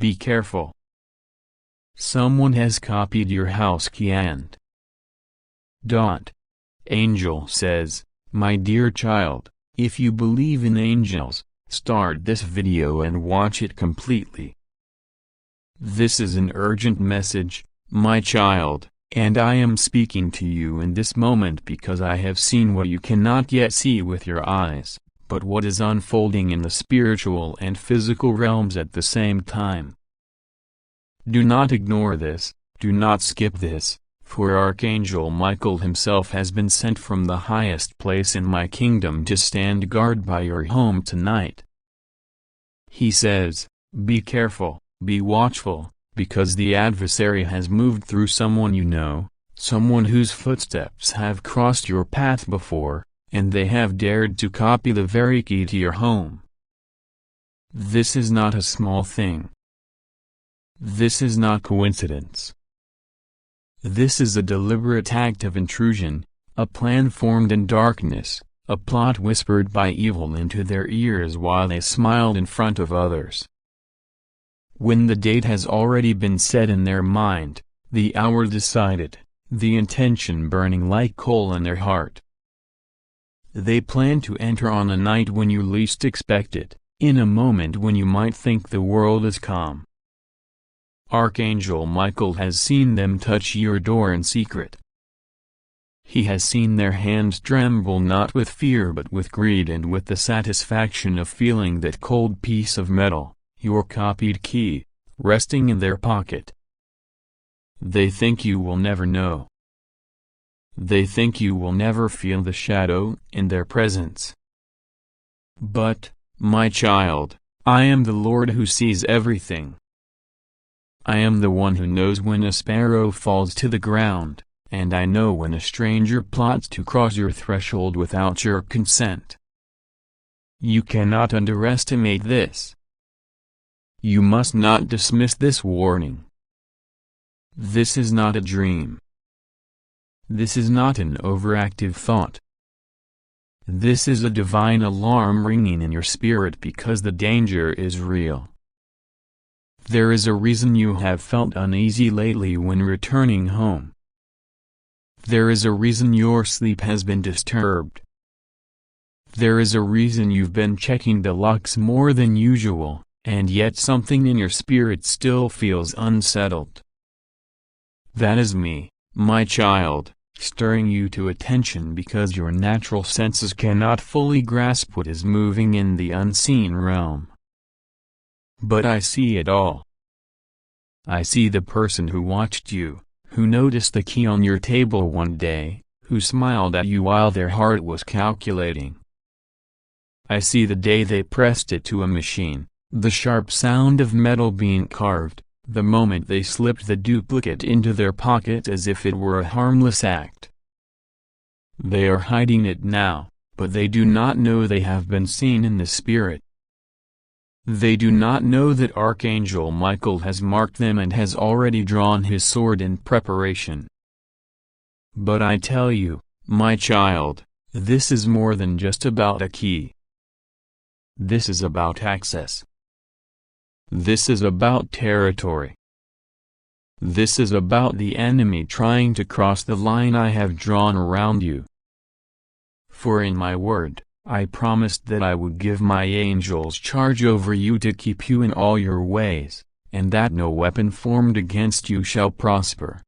Be careful. Someone has copied your house key and Angel says, my dear child, if you believe in angels, start this video and watch it completely. This is an urgent message, my child, and I am speaking to you in this moment because I have seen what you cannot yet see with your eyes, but what is unfolding in the spiritual and physical realms at the same time. Do not ignore this, do not skip this, for Archangel Michael himself has been sent from the highest place in my kingdom to stand guard by your home tonight. He says, be careful, be watchful, because the adversary has moved through someone you know, someone whose footsteps have crossed your path before, and they have dared to copy the very key to your home. This is not a small thing. This is not coincidence. This is a deliberate act of intrusion, a plan formed in darkness, a plot whispered by evil into their ears while they smiled in front of others. When the date has already been set in their mind, the hour decided, the intention burning like coal in their heart. They plan to enter on a night when you least expect it, in a moment when you might think the world is calm. Archangel Michael has seen them touch your door in secret. He has seen their hands tremble not with fear but with greed and with the satisfaction of feeling that cold piece of metal, your copied key, resting in their pocket. They think you will never know. They think you will never feel the shadow in their presence. But, my child, I am the Lord who sees everything. I am the one who knows when a sparrow falls to the ground, and I know when a stranger plots to cross your threshold without your consent. You cannot underestimate this. You must not dismiss this warning. This is not a dream. This is not an overactive thought. This is a divine alarm ringing in your spirit because the danger is real. There is a reason you have felt uneasy lately when returning home. There is a reason your sleep has been disturbed. There is a reason you've been checking the locks more than usual, and yet something in your spirit still feels unsettled. That is me, my child, stirring you to attention because your natural senses cannot fully grasp what is moving in the unseen realm. But I see it all. I see the person who watched you, who noticed the key on your table one day, who smiled at you while their heart was calculating. I see the day they pressed it to a machine, the sharp sound of metal being carved, the moment they slipped the duplicate into their pocket as if it were a harmless act. They are hiding it now, but they do not know they have been seen in the spirit. They do not know that Archangel Michael has marked them and has already drawn his sword in preparation. But I tell you, my child, this is more than just about a key. This is about access. This is about territory. This is about the enemy trying to cross the line I have drawn around you. For in my word, I promised that I would give my angels charge over you to keep you in all your ways, and that no weapon formed against you shall prosper.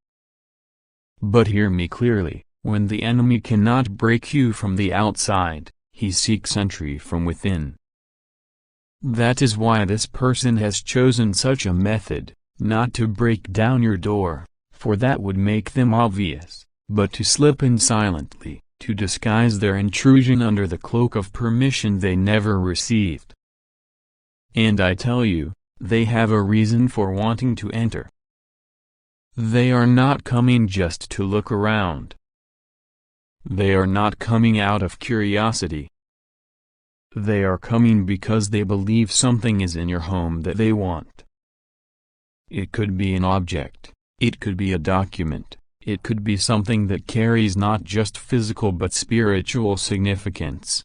But hear me clearly, when the enemy cannot break you from the outside, he seeks entry from within. That is why this person has chosen such a method, not to break down your door, for that would make them obvious, but to slip in silently, to disguise their intrusion under the cloak of permission they never received. And I tell you, they have a reason for wanting to enter. They are not coming just to look around. They are not coming out of curiosity. They are coming because they believe something is in your home that they want. It could be an object, it could be a document, it could be something that carries not just physical but spiritual significance.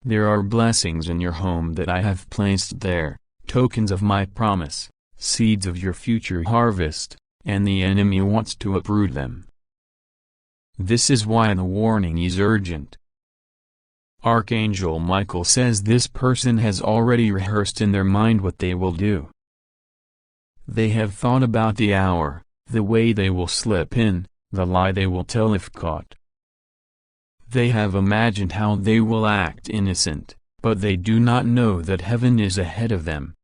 There are blessings in your home that I have placed there, tokens of my promise, seeds of your future harvest, and the enemy wants to uproot them. This is why the warning is urgent. Archangel Michael says this person has already rehearsed in their mind what they will do. They have thought about the hour, the way they will slip in, the lie they will tell if caught. They have imagined how they will act innocent, but they do not know that heaven is ahead of them.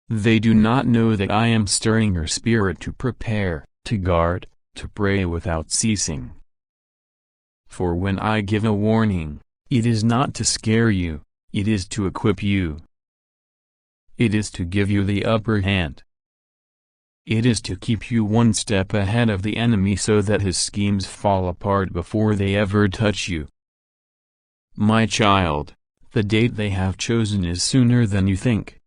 They do not know that I am stirring your spirit to prepare, to guard, to pray without ceasing. For when I give a warning, it is not to scare you, it is to equip you. It is to give you the upper hand. It is to keep you one step ahead of the enemy so that his schemes fall apart before they ever touch you. My child, the date they have chosen is sooner than you think.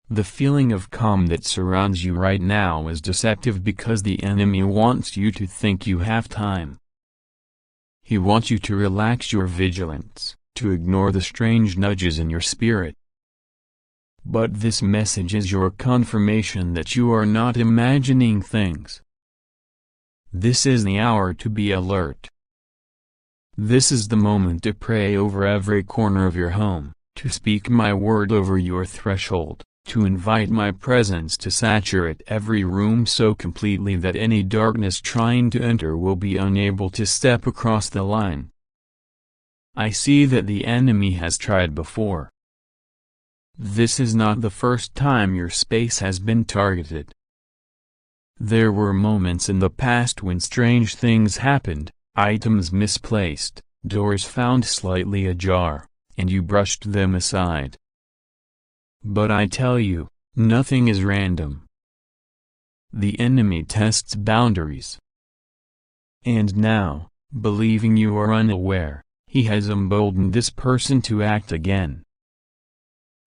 The feeling of calm that surrounds you right now is deceptive because the enemy wants you to think you have time. He wants you to relax your vigilance, to ignore the strange nudges in your spirit. But this message is your confirmation that you are not imagining things. This is the hour to be alert. This is the moment to pray over every corner of your home, to speak my word over your threshold, to invite my presence to saturate every room so completely that any darkness trying to enter will be unable to step across the line. I see that the enemy has tried before. This is not the first time your space has been targeted. There were moments in the past when strange things happened, items misplaced, doors found slightly ajar, and you brushed them aside. But I tell you, nothing is random. The enemy tests boundaries. And now, believing you are unaware, he has emboldened this person to act again.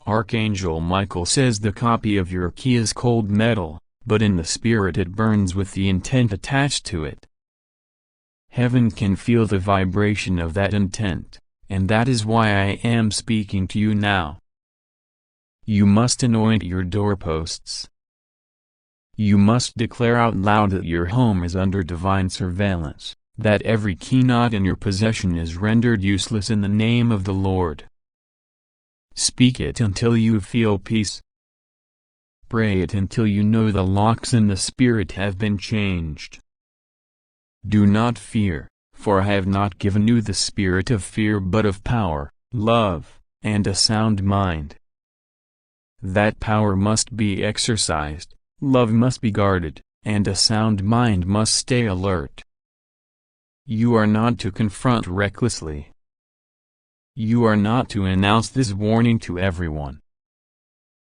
Archangel Michael says the copy of your key is cold metal, but in the spirit it burns with the intent attached to it. Heaven can feel the vibration of that intent, and that is why I am speaking to you now. You must anoint your doorposts. You must declare out loud that your home is under divine surveillance, that every key not in your possession is rendered useless in the name of the Lord. Speak it until you feel peace. Pray it until you know the locks in the spirit have been changed. Do not fear, for I have not given you the spirit of fear but of power, love, and a sound mind. That power must be exercised, love must be guarded, and a sound mind must stay alert. You are not to confront recklessly. You are not to announce this warning to everyone.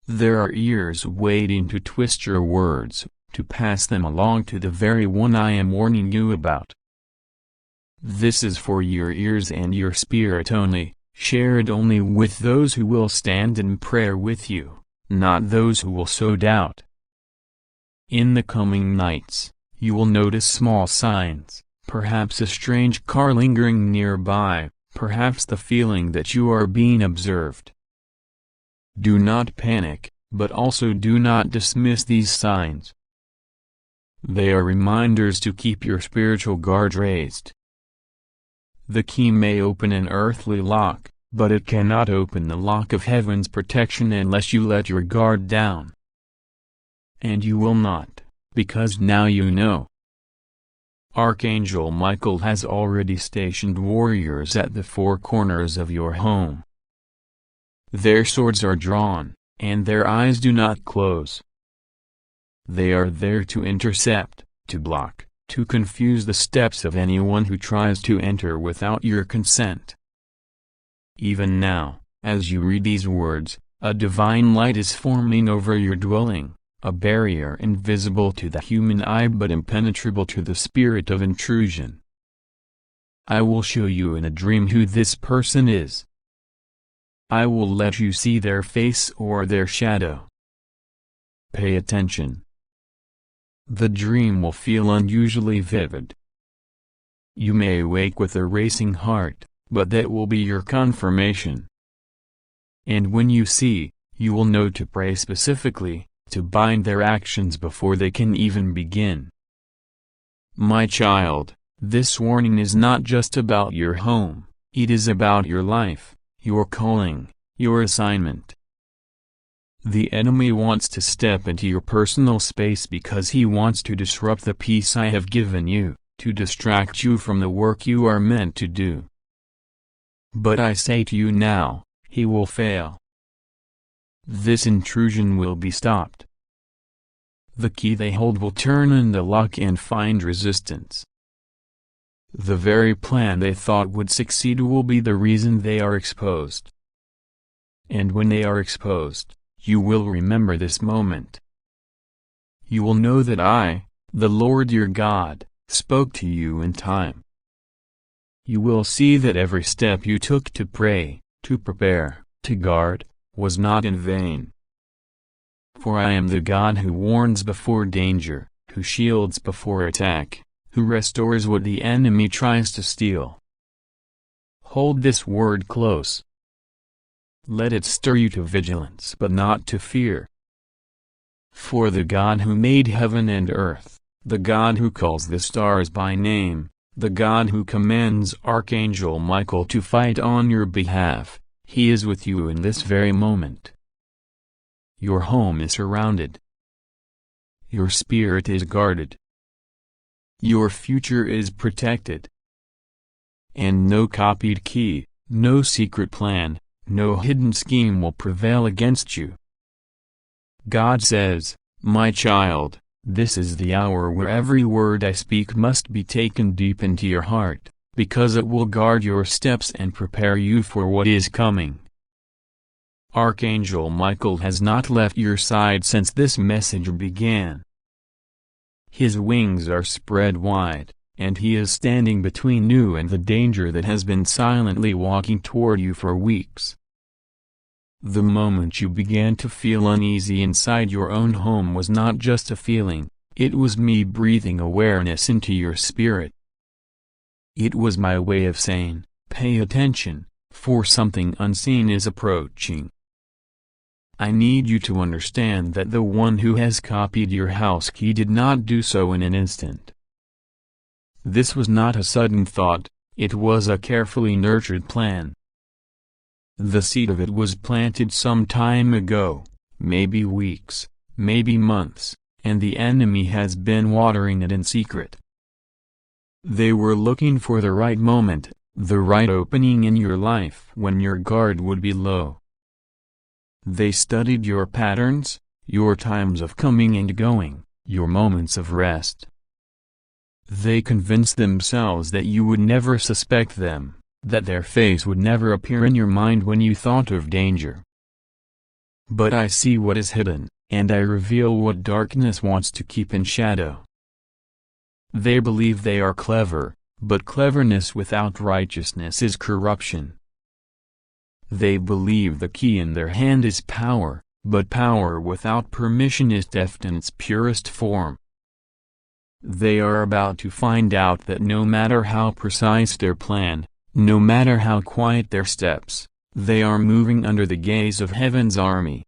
There are ears waiting to twist your words, to pass them along to the very one I am warning you about. This is for your ears and your spirit only, shared only with those who will stand in prayer with you, not those who will sow doubt. In the coming nights, you will notice small signs, perhaps a strange car lingering nearby, perhaps the feeling that you are being observed. Do not panic, but also do not dismiss these signs. They are reminders to keep your spiritual guard raised. The key may open an earthly lock, but it cannot open the lock of heaven's protection unless you let your guard down. And you will not, because now you know. Archangel Michael has already stationed warriors at the four corners of your home. Their swords are drawn, and their eyes do not close. They are there to intercept, to block, to confuse the steps of anyone who tries to enter without your consent. Even now, as you read these words, a divine light is forming over your dwelling, a barrier invisible to the human eye but impenetrable to the spirit of intrusion. I will show you in a dream who this person is. I will let you see their face or their shadow. Pay attention. The dream will feel unusually vivid. You may wake with a racing heart, but that will be your confirmation. And when you see, You will know to pray specifically, to bind their actions before they can even begin. My child, this warning is not just about your home, it is about your life, your calling, your assignment. The enemy wants to step into your personal space because he wants to disrupt the peace I have given you, to distract you from the work you are meant to do. But I say to you now, he will fail. This intrusion will be stopped. The key they hold will turn in the lock and find resistance. The very plan they thought would succeed will be the reason they are exposed. And when they are exposed, you will remember this moment. You will know that I, the Lord your God, spoke to you in time. You will see that every step you took to pray, to prepare, to guard, was not in vain. For I am the God who warns before danger, who shields before attack, who restores what the enemy tries to steal. Hold this word close. Let it stir you to vigilance but not to fear. For the God who made heaven and earth, the God who calls the stars by name, the God who commands Archangel Michael to fight on your behalf, he is with you in this very moment. Your home is surrounded. Your spirit is guarded. Your future is protected. And no copied key, no secret plan, no hidden scheme will prevail against you. God says, my child, this is the hour where every word I speak must be taken deep into your heart, because it will guard your steps and prepare you for what is coming. Archangel Michael has not left your side since this message began. His wings are spread wide, and he is standing between you and the danger that has been silently walking toward you for weeks. The moment you began to feel uneasy inside your own home was not just a feeling, it was me breathing awareness into your spirit. It was my way of saying, pay attention, for something unseen is approaching. I need you to understand that the one who has copied your house key did not do so in an instant. This was not a sudden thought, it was a carefully nurtured plan. The seed of it was planted some time ago, maybe weeks, maybe months, and the enemy has been watering it in secret. They were looking for the right moment, the right opening in your life when your guard would be low. They studied your patterns, your times of coming and going, your moments of rest. They convinced themselves that you would never suspect them, that their face would never appear in your mind when you thought of danger. But I see what is hidden, and I reveal what darkness wants to keep in shadow. They believe they are clever, but cleverness without righteousness is corruption. They believe the key in their hand is power, but power without permission is theft in its purest form. They are about to find out that no matter how precise their plan, no matter how quiet their steps, they are moving under the gaze of heaven's army.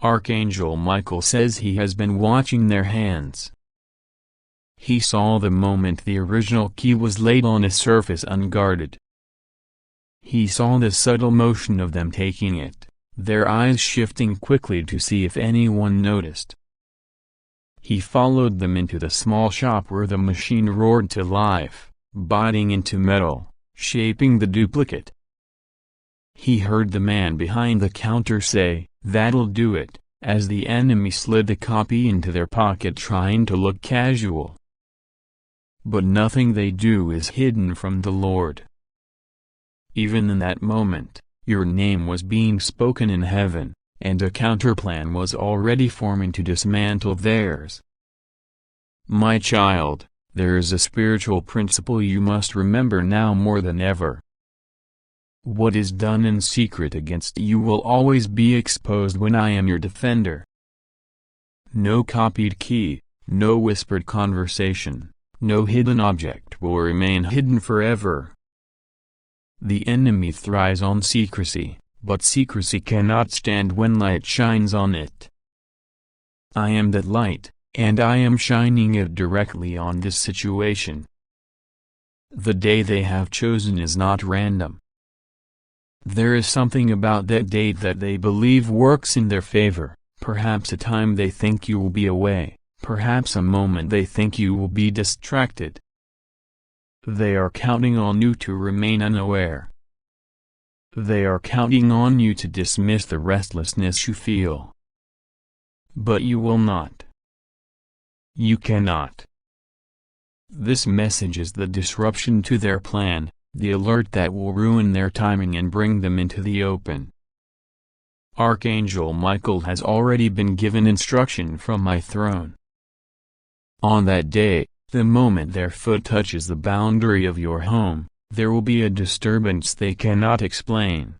Archangel Michael says he has been watching their hands. He saw the moment the original key was laid on a surface unguarded. He saw the subtle motion of them taking it, their eyes shifting quickly to see if anyone noticed. He followed them into the small shop where the machine roared to life, biting into metal, shaping the duplicate. He heard the man behind the counter say, "That'll do it," as the enemy slid the copy into their pocket trying to look casual. But nothing they do is hidden from the Lord. Even in that moment, your name was being spoken in heaven, and a counterplan was already forming to dismantle theirs. My child, there is a spiritual principle you must remember now more than ever. What is done in secret against you will always be exposed when I am your defender. No copied key, no whispered conversation, no hidden object will remain hidden forever. The enemy thrives on secrecy, but secrecy cannot stand when light shines on it. I am that light, and I am shining it directly on this situation. The day they have chosen is not random. There is something about that date that they believe works in their favor, perhaps a time they think you will be away, perhaps a moment they think you will be distracted. They are counting on you to remain unaware. They are counting on you to dismiss the restlessness you feel. But you will not. You cannot. This message is the disruption to their plan, the alert that will ruin their timing and bring them into the open. Archangel Michael has already been given instruction from my throne. On that day, the moment their foot touches the boundary of your home, there will be a disturbance they cannot explain.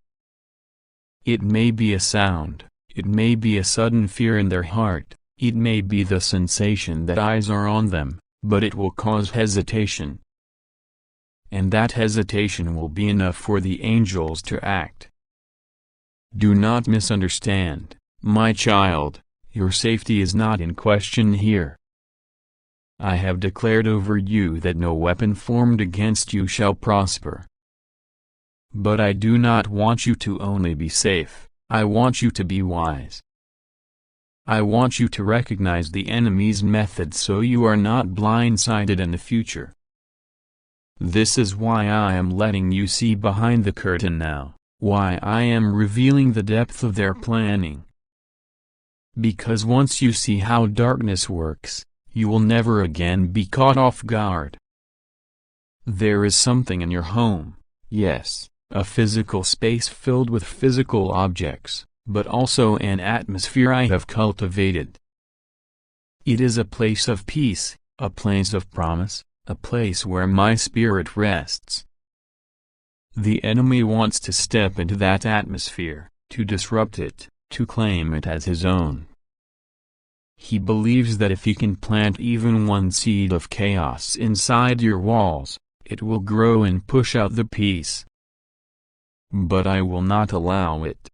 It may be a sound, it may be a sudden fear in their heart, it may be the sensation that eyes are on them, but it will cause hesitation. And that hesitation will be enough for the angels to act. Do not misunderstand, my child, your safety is not in question here. I have declared over you that no weapon formed against you shall prosper. But I do not want you to only be safe, I want you to be wise. I want you to recognize the enemy's methods so you are not blindsided in the future. This is why I am letting you see behind the curtain now, why I am revealing the depth of their planning. Because once you see how darkness works, you will never again be caught off guard. There is something in your home, yes, a physical space filled with physical objects, but also an atmosphere I have cultivated. It is a place of peace, a place of promise, a place where my spirit rests. The enemy wants to step into that atmosphere, to disrupt it, to claim it as his own. He believes that if he can plant even one seed of chaos inside your walls, it will grow and push out the peace. But I will not allow it.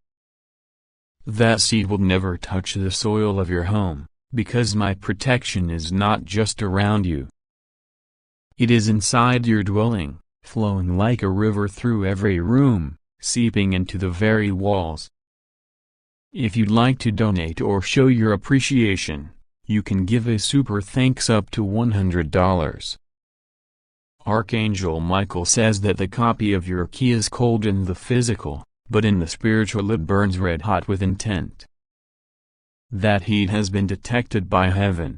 That seed will never touch the soil of your home, because my protection is not just around you. It is inside your dwelling, flowing like a river through every room, seeping into the very walls. If you'd like to donate or show your appreciation, you can give a super thanks up to $100. Archangel Michael says that the copy of your key is cold in the physical, but in the spiritual it burns red hot with intent. That heat has been detected by heaven.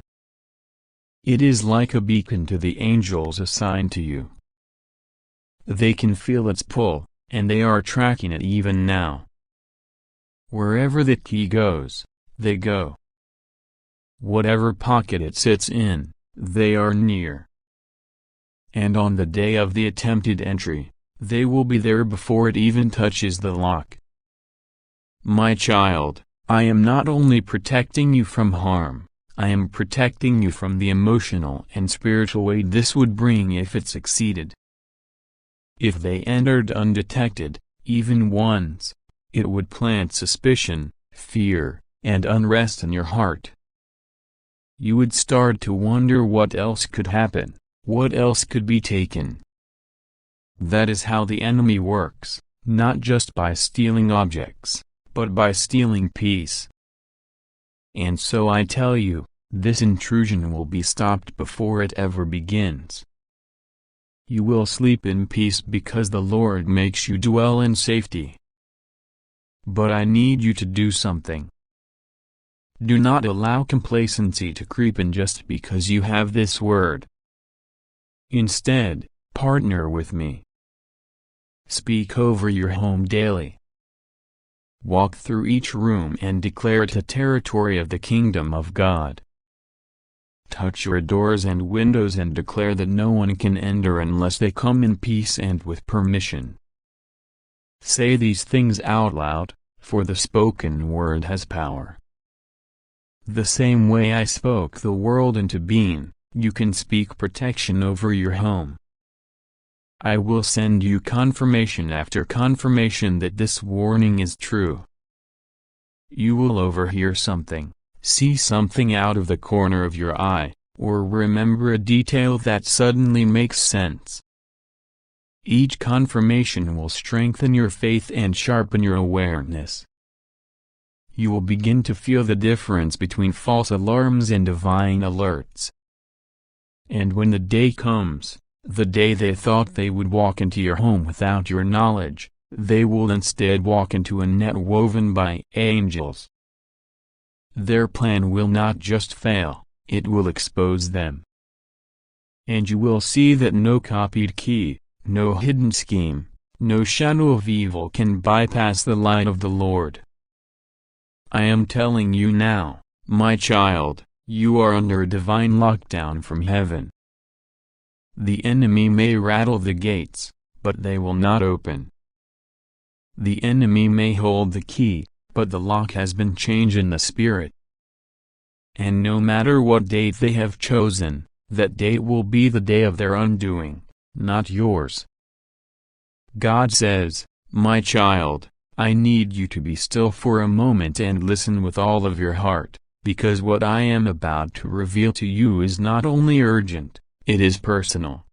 It is like a beacon to the angels assigned to you. They can feel its pull, and they are tracking it even now. Wherever the key goes, they go. Whatever pocket it sits in, they are near. And on the day of the attempted entry, they will be there before it even touches the lock. My child, I am not only protecting you from harm, I am protecting you from the emotional and spiritual weight this would bring if it succeeded. If they entered undetected, even once, it would plant suspicion, fear, and unrest in your heart. You would start to wonder what else could happen, what else could be taken. That is how the enemy works, not just by stealing objects, but by stealing peace. And so I tell you, this intrusion will be stopped before it ever begins. You will sleep in peace because the Lord makes you dwell in safety. But I need you to do something. Do not allow complacency to creep in just because you have this word. Instead, partner with me. Speak over your home daily. Walk through each room and declare it a territory of the kingdom of God. Touch your doors and windows and declare that no one can enter unless they come in peace and with permission. Say these things out loud, for the spoken word has power. The same way I spoke the world into being, you can speak protection over your home. I will send you confirmation after confirmation that this warning is true. You will overhear something, see something out of the corner of your eye, or remember a detail that suddenly makes sense. Each confirmation will strengthen your faith and sharpen your awareness. You will begin to feel the difference between false alarms and divine alerts. And when the day comes, the day they thought they would walk into your home without your knowledge, they will instead walk into a net woven by angels. Their plan will not just fail, it will expose them. And you will see that no copied key, no hidden scheme, no shadow of evil can bypass the light of the Lord. I am telling you now, my child, you are under a divine lockdown from heaven. The enemy may rattle the gates, but they will not open. The enemy may hold the key, but the lock has been changed in the spirit. And no matter what date they have chosen, that date will be the day of their undoing, not yours. God says, my child, I need you to be still for a moment and listen with all of your heart, because what I am about to reveal to you is not only urgent, it is personal.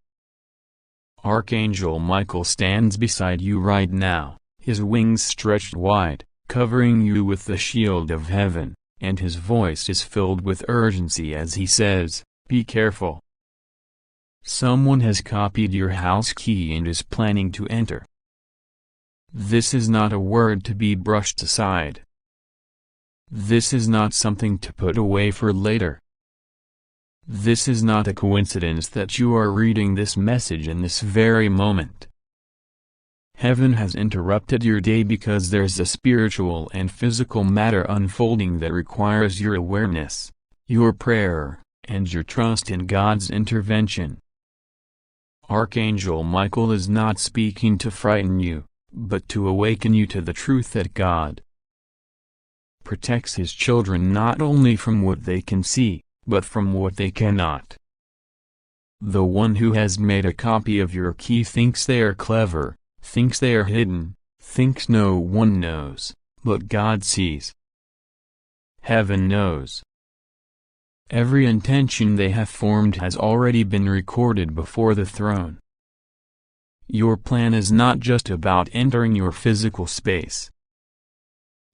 Archangel Michael stands beside you right now, his wings stretched wide, covering you with the shield of heaven, and his voice is filled with urgency as he says, be careful. Someone has copied your house key and is planning to enter. This is not a word to be brushed aside. This is not something to put away for later. This is not a coincidence that you are reading this message in this very moment. Heaven has interrupted your day because there's a spiritual and physical matter unfolding that requires your awareness, your prayer, and your trust in God's intervention. Archangel Michael is not speaking to frighten you, but to awaken you to the truth that God protects his children not only from what they can see, but from what they cannot. The one who has made a copy of your key thinks they are clever, thinks they are hidden, thinks no one knows, but God sees. Heaven knows. Every intention they have formed has already been recorded before the throne. Your plan is not just about entering your physical space.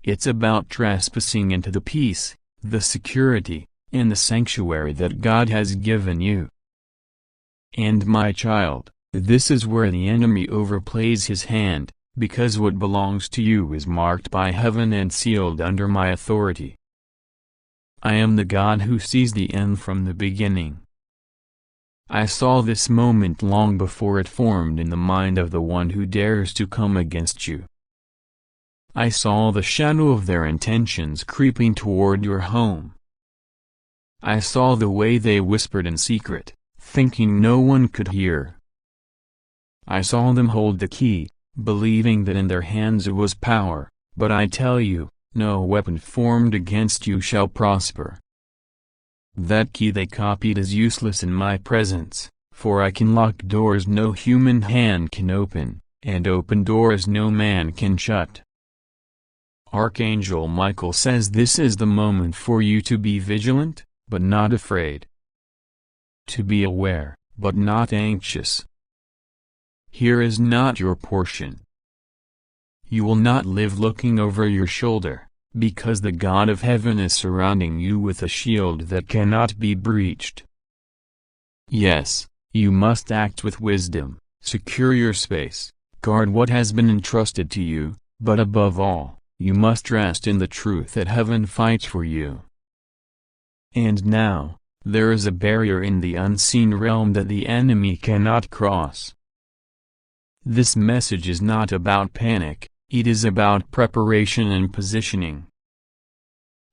It's about trespassing into the peace, the security, and the sanctuary that God has given you. And my child, this is where the enemy overplays his hand, because what belongs to you is marked by heaven and sealed under my authority. I am the God who sees the end from the beginning. I saw this moment long before it formed in the mind of the one who dares to come against you. I saw the shadow of their intentions creeping toward your home. I saw the way they whispered in secret, thinking no one could hear. I saw them hold the key, believing that in their hands it was power, but I tell you, no weapon formed against you shall prosper. That key they copied is useless in my presence, for I can lock doors no human hand can open, and open doors no man can shut. Archangel Michael says this is the moment for you to be vigilant, but not afraid. To be aware, but not anxious. Here is not your portion. You will not live looking over your shoulder, because the God of heaven is surrounding you with a shield that cannot be breached. Yes, you must act with wisdom, secure your space, guard what has been entrusted to you, but above all, you must rest in the truth that heaven fights for you. And now, there is a barrier in the unseen realm that the enemy cannot cross. This message is not about panic, it is about preparation and positioning.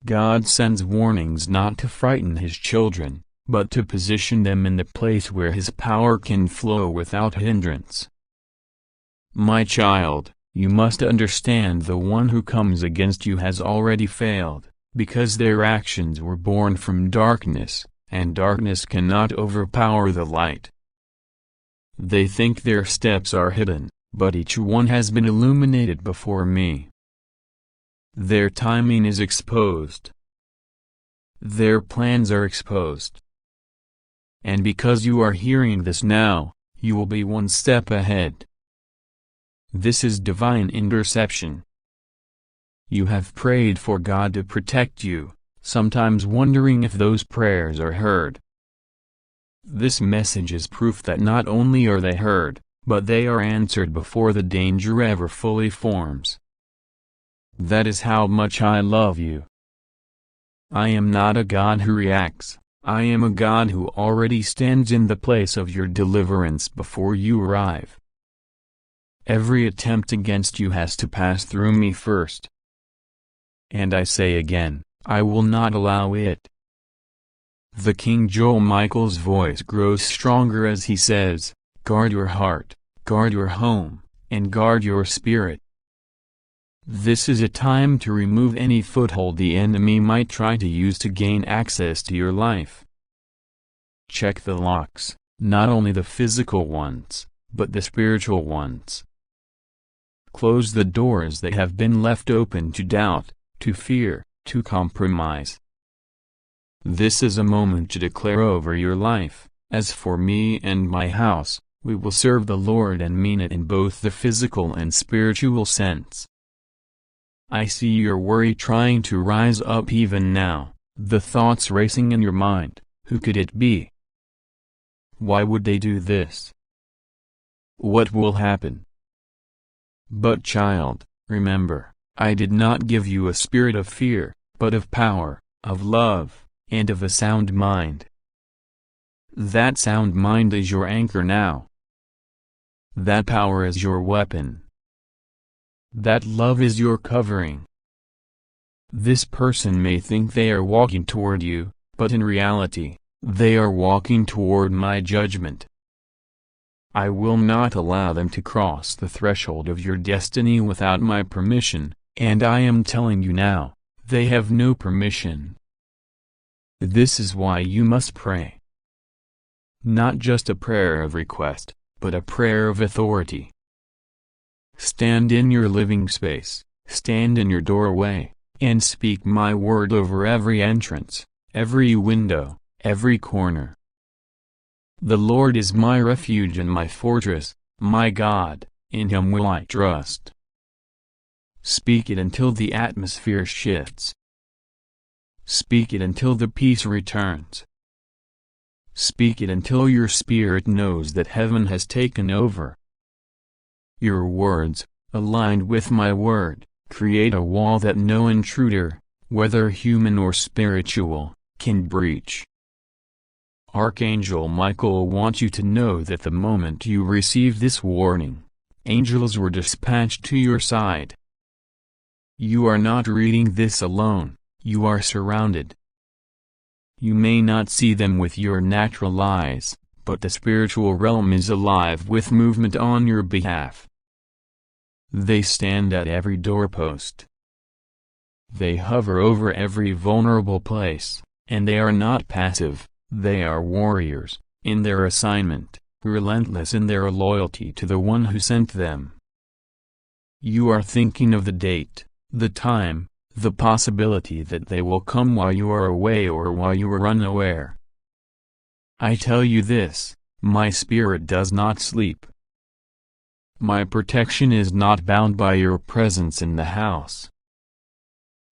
God sends warnings not to frighten his children, but to position them in the place where his power can flow without hindrance. My child, you must understand the one who comes against you has already failed, because their actions were born from darkness, and darkness cannot overpower the light. They think their steps are hidden, but each one has been illuminated before me. Their timing is exposed. Their plans are exposed. And because you are hearing this now, you will be one step ahead. This is divine interception. You have prayed for God to protect you, sometimes wondering if those prayers are heard. This message is proof that not only are they heard, but they are answered before the danger ever fully forms. That is how much I love you. I am not a God who reacts, I am a God who already stands in the place of your deliverance before you arrive. Every attempt against you has to pass through me first. And I say again, I will not allow it. The Archangel Michael's voice grows stronger as he says, guard your heart, guard your home, and guard your spirit. This is a time to remove any foothold the enemy might try to use to gain access to your life. Check the locks, not only the physical ones, but the spiritual ones. Close the doors that have been left open to doubt, to fear, to compromise. This is a moment to declare over your life, as for me and my house, we will serve the Lord, and mean it in both the physical and spiritual sense. I see your worry trying to rise up even now, the thoughts racing in your mind, who could it be? Why would they do this? What will happen? But child, remember, I did not give you a spirit of fear, but of power, of love, and of a sound mind. That sound mind is your anchor now. That power is your weapon. That love is your covering. This person may think they are walking toward you, but in reality, they are walking toward my judgment. I will not allow them to cross the threshold of your destiny without my permission, and I am telling you now, they have no permission. This is why you must pray. Not just a prayer of request, but a prayer of authority. Stand in your living space, stand in your doorway, and speak my word over every entrance, every window, every corner. The Lord is my refuge and my fortress, my God, in Him will I trust. Speak it until the atmosphere shifts. Speak it until the peace returns. Speak it until your spirit knows that heaven has taken over. Your words, aligned with my word, create a wall that no intruder, whether human or spiritual, can breach. Archangel Michael wants you to know that the moment you receive this warning, angels were dispatched to your side. You are not reading this alone, you are surrounded. You may not see them with your natural eyes, but the spiritual realm is alive with movement on your behalf. They stand at every doorpost. They hover over every vulnerable place, and they are not passive, they are warriors, in their assignment, relentless in their loyalty to the one who sent them. You are thinking of the date, the time, the possibility that they will come while you are away or while you are unaware. I tell you this, my spirit does not sleep. My protection is not bound by your presence in the house.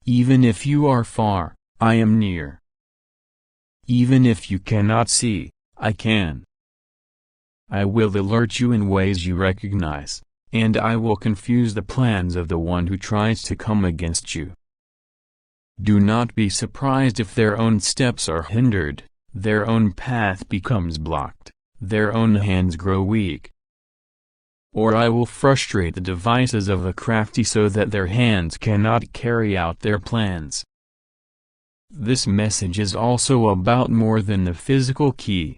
Even if you are far, I am near. Even if you cannot see, I can. I will alert you in ways you recognize, and I will confuse the plans of the one who tries to come against you. Do not be surprised if their own steps are hindered, their own path becomes blocked, their own hands grow weak. Or I will frustrate the devices of the crafty so that their hands cannot carry out their plans. This message is also about more than the physical key.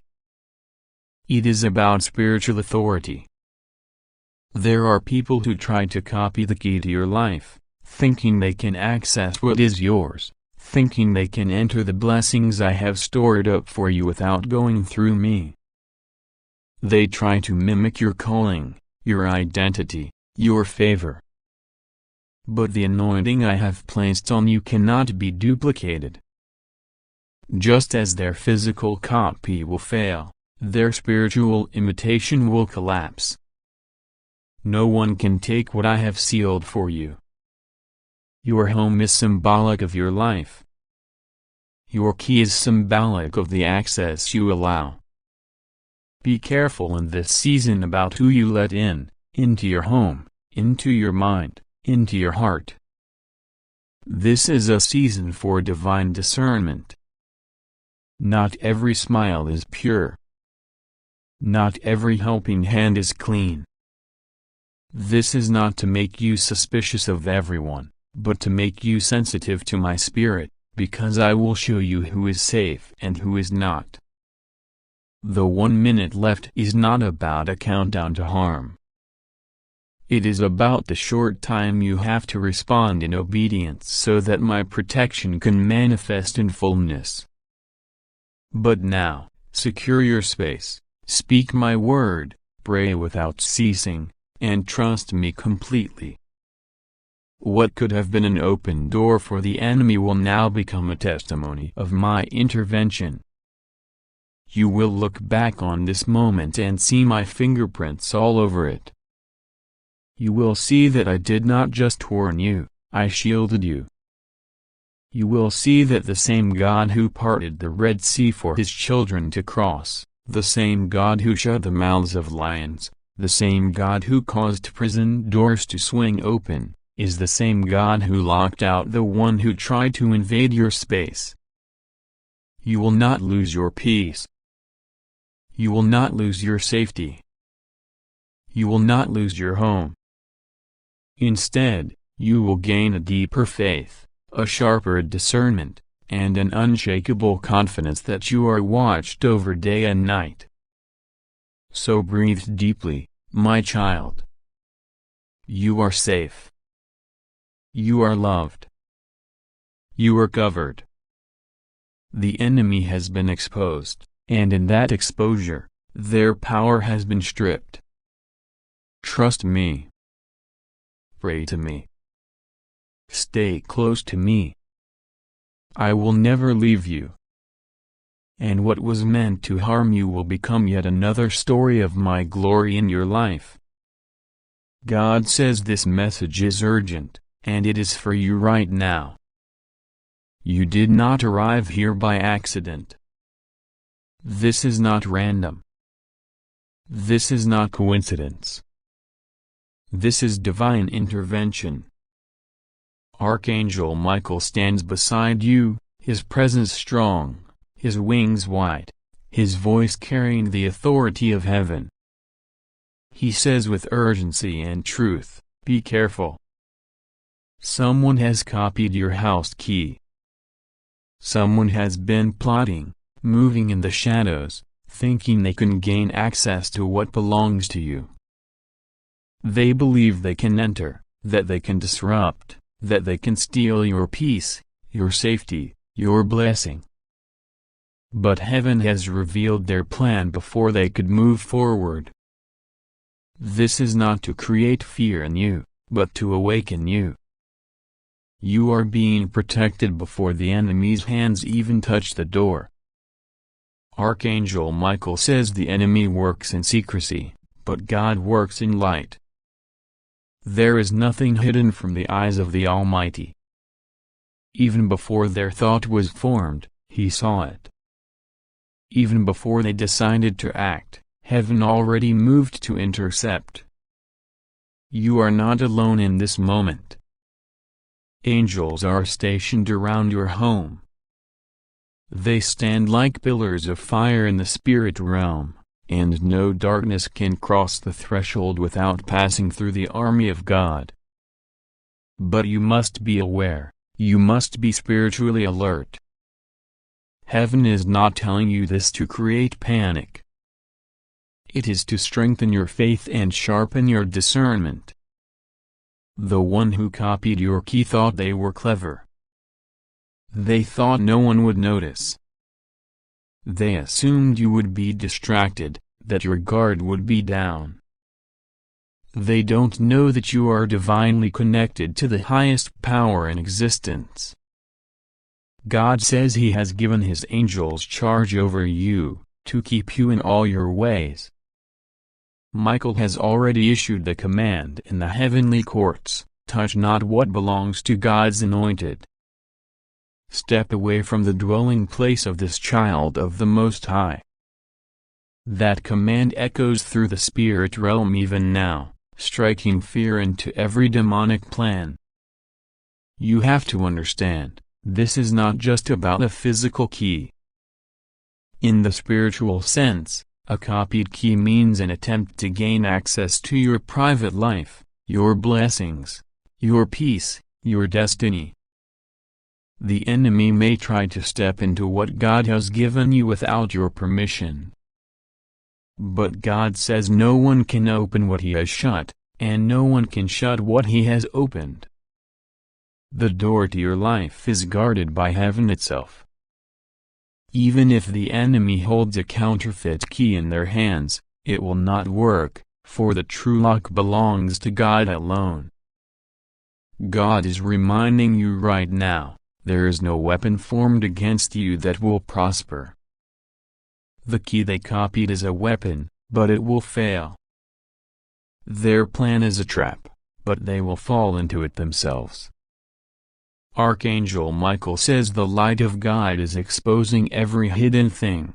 It is about spiritual authority. There are people who try to copy the key to your life, thinking they can access what is yours, thinking they can enter the blessings I have stored up for you without going through me. They try to mimic your calling, your identity, your favor. But the anointing I have placed on you cannot be duplicated. Just as their physical copy will fail, their spiritual imitation will collapse. No one can take what I have sealed for you. Your home is symbolic of your life. Your key is symbolic of the access you allow. Be careful in this season about who you let into your home, into your mind, into your heart. This is a season for divine discernment. Not every smile is pure. Not every helping hand is clean. This is not to make you suspicious of everyone, but to make you sensitive to my spirit, because I will show you who is safe and who is not. The 1 minute left is not about a countdown to harm. It is about the short time you have to respond in obedience so that my protection can manifest in fullness. But now, secure your space, speak my word, pray without ceasing, and trust me completely. What could have been an open door for the enemy will now become a testimony of my intervention. You will look back on this moment and see my fingerprints all over it. You will see that I did not just warn you, I shielded you. You will see that the same God who parted the Red Sea for his children to cross, the same God who shut the mouths of lions, the same God who caused prison doors to swing open, is the same God who locked out the one who tried to invade your space. You will not lose your peace. You will not lose your safety. You will not lose your home. Instead, you will gain a deeper faith, a sharper discernment, and an unshakable confidence that you are watched over day and night. So breathe deeply, my child. You are safe. You are loved. You are covered. The enemy has been exposed, and in that exposure, their power has been stripped. Trust me. Pray to me. Stay close to me. I will never leave you. And what was meant to harm you will become yet another story of my glory in your life. God says this message is urgent, and it is for you right now. You did not arrive here by accident. This is not random. This is not coincidence. This is divine intervention. Archangel Michael stands beside you, his presence strong, his wings wide, his voice carrying the authority of heaven. He says with urgency and truth, be careful. Someone has copied your house key. Someone has been plotting, moving in the shadows, thinking they can gain access to what belongs to you. They believe they can enter, that they can disrupt, that they can steal your peace, your safety, your blessing. But heaven has revealed their plan before they could move forward. This is not to create fear in you, but to awaken you. You are being protected before the enemy's hands even touch the door. Archangel Michael says the enemy works in secrecy, but God works in light. There is nothing hidden from the eyes of the Almighty. Even before their thought was formed, He saw it. Even before they decided to act, heaven already moved to intercept. You are not alone in this moment. Angels are stationed around your home. They stand like pillars of fire in the spirit realm, and no darkness can cross the threshold without passing through the army of God. But you must be aware, you must be spiritually alert. Heaven is not telling you this to create panic. It is to strengthen your faith and sharpen your discernment. The one who copied your key thought they were clever. They thought no one would notice. They assumed you would be distracted, that your guard would be down. They don't know that you are divinely connected to the highest power in existence. God says He has given His angels charge over you, to keep you in all your ways. Michael has already issued the command in the heavenly courts, touch not what belongs to God's anointed. Step away from the dwelling place of this child of the Most High. That command echoes through the spirit realm even now, striking fear into every demonic plan. You have to understand, this is not just about a physical key. In the spiritual sense, a copied key means an attempt to gain access to your private life, your blessings, your peace, your destiny. The enemy may try to step into what God has given you without your permission. But God says no one can open what He has shut, and no one can shut what He has opened. The door to your life is guarded by heaven itself. Even if the enemy holds a counterfeit key in their hands, it will not work, for the true lock belongs to God alone. God is reminding you right now, there is no weapon formed against you that will prosper. The key they copied is a weapon, but it will fail. Their plan is a trap, but they will fall into it themselves. Archangel Michael says the light of God is exposing every hidden thing.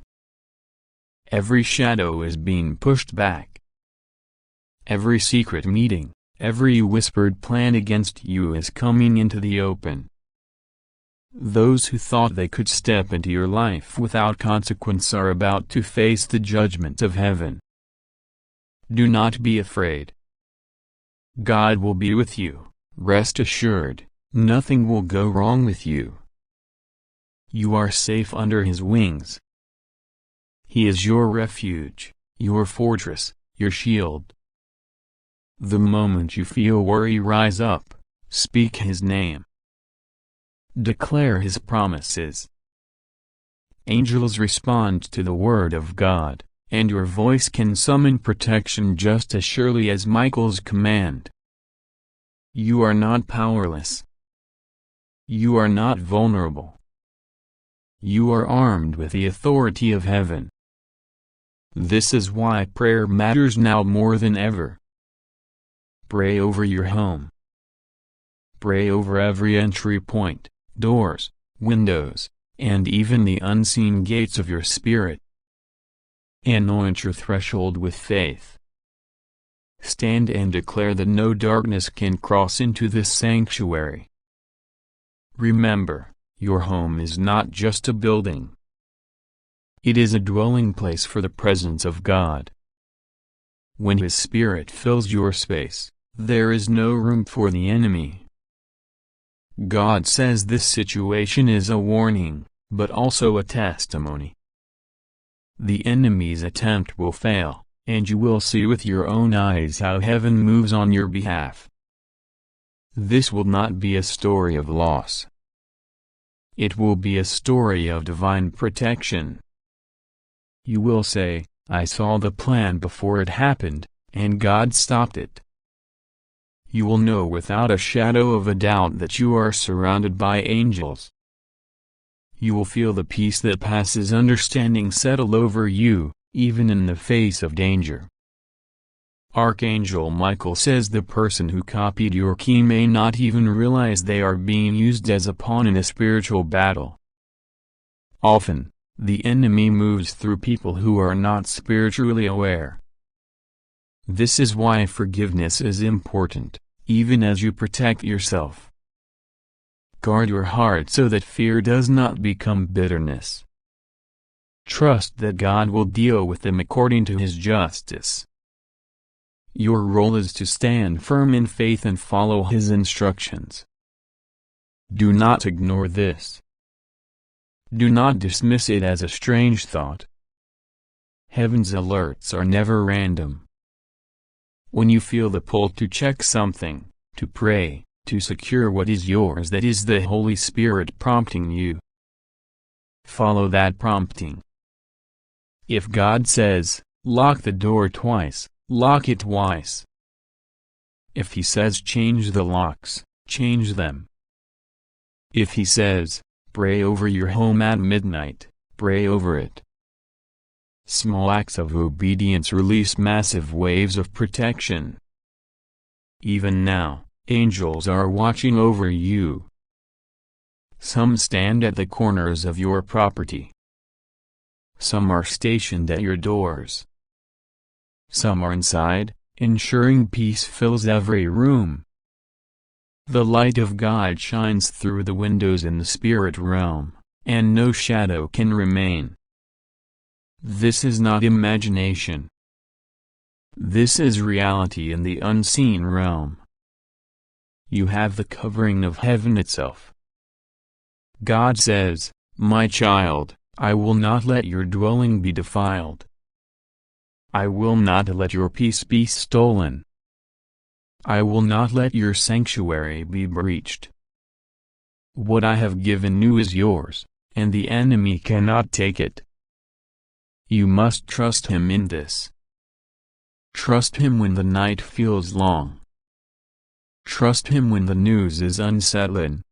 Every shadow is being pushed back. Every secret meeting, every whispered plan against you is coming into the open. Those who thought they could step into your life without consequence are about to face the judgment of heaven. Do not be afraid. God will be with you, rest assured. Nothing will go wrong with you. You are safe under His wings. He is your refuge, your fortress, your shield. The moment you feel worry rise up, speak His name. Declare His promises. Angels respond to the word of God, and your voice can summon protection just as surely as Michael's command. You are not powerless. You are not vulnerable. You are armed with the authority of heaven. This is why prayer matters now more than ever. Pray over your home. Pray over every entry point, doors, windows, and even the unseen gates of your spirit. Anoint your threshold with faith. Stand and declare that no darkness can cross into this sanctuary. Remember, your home is not just a building. It is a dwelling place for the presence of God. When His Spirit fills your space, there is no room for the enemy. God says this situation is a warning, but also a testimony. The enemy's attempt will fail, and you will see with your own eyes how heaven moves on your behalf. This will not be a story of loss. It will be a story of divine protection. You will say, I saw the plan before it happened, and God stopped it. You will know without a shadow of a doubt that you are surrounded by angels. You will feel the peace that passes understanding settle over you, even in the face of danger. Archangel Michael says the person who copied your key may not even realize they are being used as a pawn in a spiritual battle. Often, the enemy moves through people who are not spiritually aware. This is why forgiveness is important, even as you protect yourself. Guard your heart so that fear does not become bitterness. Trust that God will deal with them according to His justice. Your role is to stand firm in faith and follow His instructions. Do not ignore this. Do not dismiss it as a strange thought. Heaven's alerts are never random. When you feel the pull to check something, to pray, to secure what is yours, that is the Holy Spirit prompting you. Follow that prompting. If God says, lock the door twice, lock it twice. If he says change the locks, change them. If he says, pray over your home at midnight, pray over it. Small acts of obedience release massive waves of protection. Even now, angels are watching over you. Some stand at the corners of your property. Some are stationed at your doors. Some are inside, ensuring peace fills every room. The light of God shines through the windows in the spirit realm, and no shadow can remain. This is not imagination. This is reality in the unseen realm. You have the covering of heaven itself. God says, "My child, I will not let your dwelling be defiled. I will not let your peace be stolen. I will not let your sanctuary be breached. What I have given you is yours, and the enemy cannot take it." You must trust him in this. Trust him when the night feels long. Trust him when the news is unsettling.